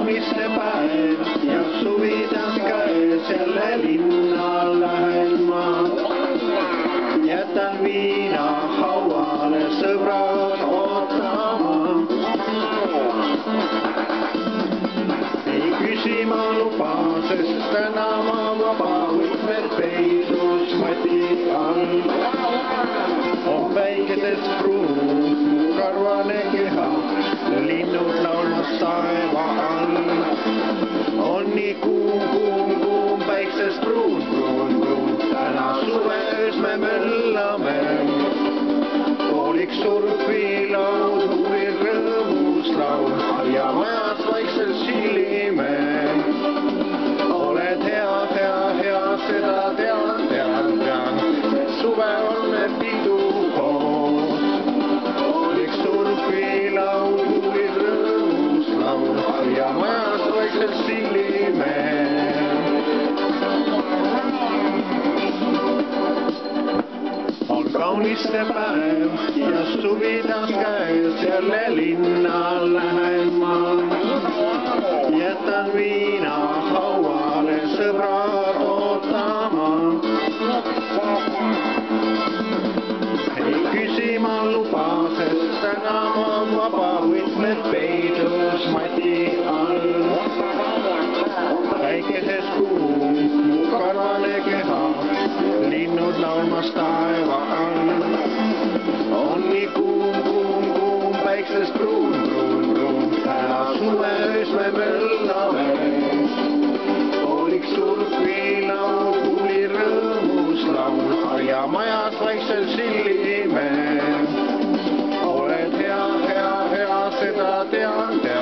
kaunis see päev ja suvidas käes jälle linna lähen ma. Jätan viina hauale sõbrad ootama. Ei küsi ma luba, sest täna ma vaba võtmed peidus mati all. On päikeses pruun, mu karvane keha, linnud laulmas taeva all. On nii kuum, päikses pruun, täna suveöös me möllame. Pooliks surfilaud, huvi rõõmus laul ja majas vaikselt sillime. Oled hea, seda tean, suve on me pidu koos. Pooliks surfilaud, huvi rõõmus laul ja majas vaikselt sillime. Kaunis see päev ja suvidas käes jälle linna lähen ma. Jätan viina hauale sõbrad ootama. Ei küsi ma luba, sest täna ma vaba võtmed peidus mati all. Päikeses kuum, mu karvane keha, linnud laulmas taeva all. On nii kuum, päikses pruun, täna suveöös me möllame. Pooliks surfilaud, huuli rõõmus laul ja majas vaikselt sillime. Oled hea, seda tean.